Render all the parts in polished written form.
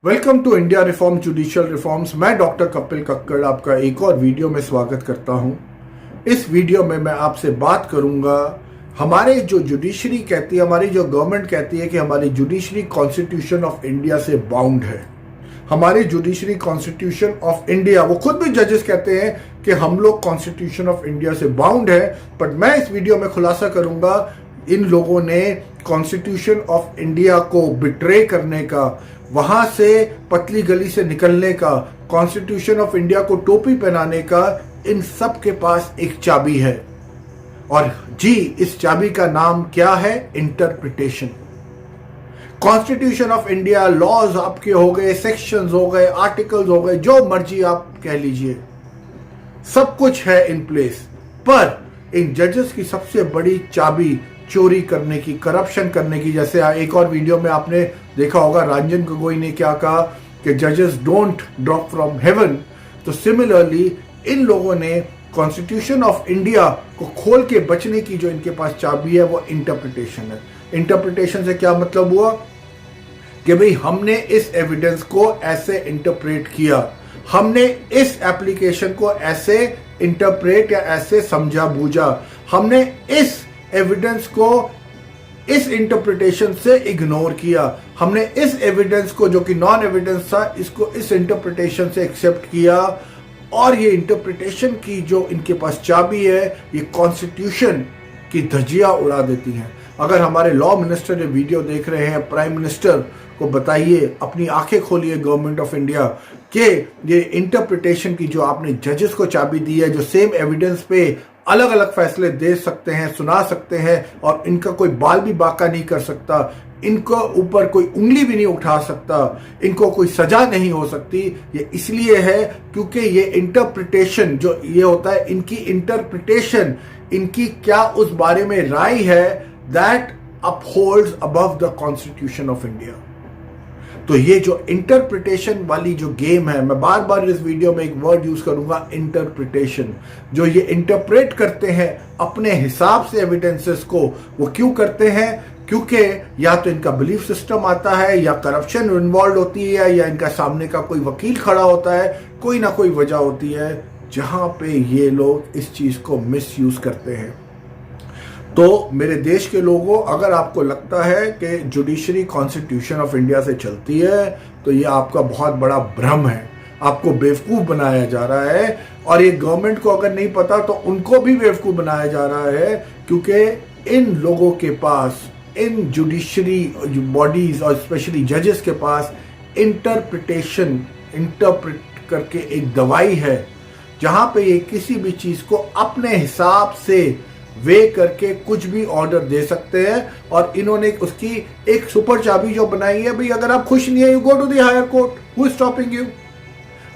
Welcome to India reform judicial reforms. मैं doctor Kapil Kakkar आपका एक और वीडियो में स्वागत करता हूं। इस वीडियो में मैं आपसे बात करूंगा, हमारे जो जुडिशरी कहती है, हमारी जो गवर्नमेंट कहती है कि हमारी जुडिशरी कॉन्स्टिट्यूशन ऑफ इंडिया से बाउंड है। हमारी जुडिशरी कॉन्स्टिट्यूशन ऑफ इंडिया, वो खुद भी जजेस कहते हैं कि हम लोग कॉन्स्टिट्यूशन ऑफ इंडिया से बाउंड है। बट मैं इस वीडियो में खुलासा करूंगा, इन लोगों ने कॉन्स्टिट्यूशन ऑफ इंडिया को बिट्रे करने का, वहां से पतली गली से निकलने का, कॉन्स्टिट्यूशन ऑफ इंडिया को टोपी पहनाने का, इन सब के पास एक चाबी है। और जी, इस चाबी का नाम क्या है? Interpretation. Constitution of India, laws आपके हो गए, सेक्शंस हो गए, आर्टिकल्स हो गए, जो मर्जी आप कह लीजिए, सब कुछ है इन प्लेस। पर इन जजेस की सबसे बड़ी चाबी चोरी करने की, करप्शन करने की, जैसे एक और वीडियो में आपने देखा होगा रंजन गोगोई ने क्या कहा कि जजेस डोंट ड्रॉप फ्रॉम हेवन। तो सिमिलरली इन लोगों ने कॉन्स्टिट्यूशन ऑफ इंडिया को खोल के बचने की जो इनके पास चाबी है वो इंटरप्रिटेशन है। इंटरप्रिटेशन से क्या मतलब हुआ कि भाई हमने इस एविडेंस को ऐसे इंटरप्रेट किया, हमने इस एप्लीकेशन को ऐसे इंटरप्रेट या ऐसे समझा बूझा, हमने इस एविडेंस को इस इंटरप्रिटेशन से इग्नोर किया, हमने इस एविडेंस को जो कि नॉन एविडेंस था इसको इस इंटरप्रिटेशन से एक्सेप्ट किया। और ये इंटरप्रिटेशन की जो इनके पास चाबी है, ये कॉन्स्टिट्यूशन की धज्जियां उड़ा देती हैं। अगर हमारे लॉ मिनिस्टर ये वीडियो देख रहे हैं, प्राइम मिनिस्टर को बताइए, अपनी आंखें खोलिए गवर्नमेंट ऑफ इंडिया कि ये इंटरप्रिटेशन की जो आपने जजेस को चाबी दी है, जो सेम एविडेंस पे अलग अलग फैसले दे सकते हैं, सुना सकते हैं, और इनका कोई बाल भी बाका नहीं कर सकता, इनको ऊपर कोई उंगली भी नहीं उठा सकता, इनको कोई सजा नहीं हो सकती। ये इसलिए है क्योंकि ये इंटरप्रिटेशन जो ये होता है, इनकी इंटरप्रिटेशन, इनकी क्या उस बारे में राय है, that upholds above the constitution of India. तो ये जो इंटरप्रिटेशन वाली जो गेम है, मैं बार बार इस वीडियो में एक वर्ड यूज करूंगा, इंटरप्रिटेशन। जो ये इंटरप्रेट करते हैं अपने हिसाब से एविडेंसेस को, वो क्यों करते हैं? क्योंकि या तो इनका बिलीफ सिस्टम आता है, या करप्शन इन्वॉल्व होती है, या इनका सामने का कोई वकील खड़ा होता है, कोई ना कोई वजह होती है जहां पे ये लोग इस चीज को मिस यूज करते हैं। तो मेरे देश के लोगों, अगर आपको लगता है कि जुडिशरी कॉन्स्टिट्यूशन ऑफ इंडिया से चलती है, तो ये आपका बहुत बड़ा भ्रम है, आपको बेवकूफ बनाया जा रहा है। और ये गवर्नमेंट को अगर नहीं पता तो उनको भी बेवकूफ बनाया जा रहा है, क्योंकि इन लोगों के पास, इन जुडिशरी बॉडीज और स्पेशली जजेस के पास इंटरप्रिटेशन, इंटरप्रेट करके एक दवाई है, जहां पे ये किसी भी चीज को अपने हिसाब से वे करके कुछ भी ऑर्डर दे सकते हैं। और इन्होंने उसकी एक सुपर चाबी जो बनाई है, भाई अगर आप खुश नहीं है, you go to the higher court, who is stopping you.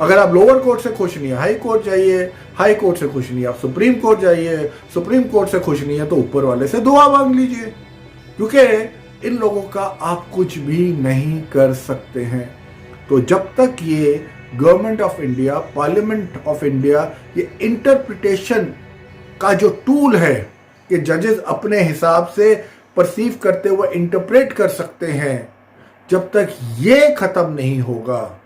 अगर आप लोअर कोर्ट से खुश नहीं है, हाई कोर्ट जाइए, हाई कोर्ट से खुश नहीं है, आप सुप्रीम कोर्ट जाइए, सुप्रीम कोर्ट से खुश नहीं है तो ऊपर वाले से दुआ मांग लीजिए, क्योंकि इन लोगों का आप कुछ भी नहीं कर सकते हैं। तो जब तक ये government of India, parliament of India, ये इंटरप्रिटेशन का जो टूल है कि जजेस अपने हिसाब से परसीव करते हुए इंटरप्रेट कर सकते हैं, जब तक ये खत्म नहीं होगा,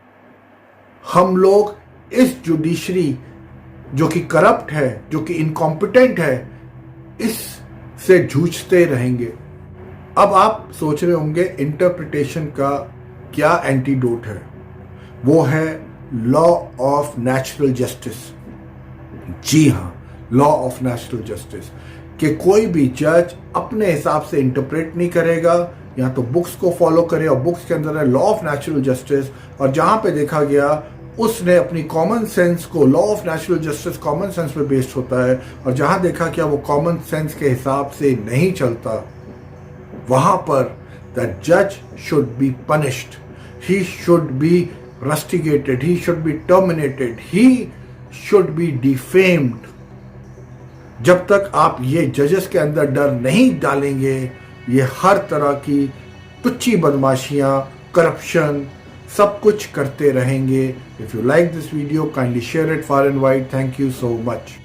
हम लोग इस जुडिशरी जो कि करप्ट है, जो कि इनकॉम्पिटेंट है, इससे जूझते रहेंगे। अब आप सोच रहे होंगे इंटरप्रिटेशन का क्या एंटीडोट है? वो है लॉ ऑफ नेचुरल जस्टिस। जी हां, लॉ ऑफ नेचुरल जस्टिस, कि कोई भी जज अपने हिसाब से इंटरप्रेट नहीं करेगा, या तो बुक्स को फॉलो करे, और बुक्स के अंदर है लॉ ऑफ नेचुरल जस्टिस, और जहां पे देखा गया उसने अपनी कॉमन सेंस को, law of natural justice common sense पे बेस्ड होता है, और जहां देखा गया वो कॉमन सेंस के हिसाब से नहीं चलता, वहां पर द जज should be punished, he should be rusticated, he should be terminated, he should be defamed. जब तक आप ये जजेस के अंदर डर नहीं डालेंगे, ये हर तरह की तुच्छी बदमाशियां, करप्शन, सब कुछ करते रहेंगे। If you like this video, kindly share it far and wide. Thank you so much.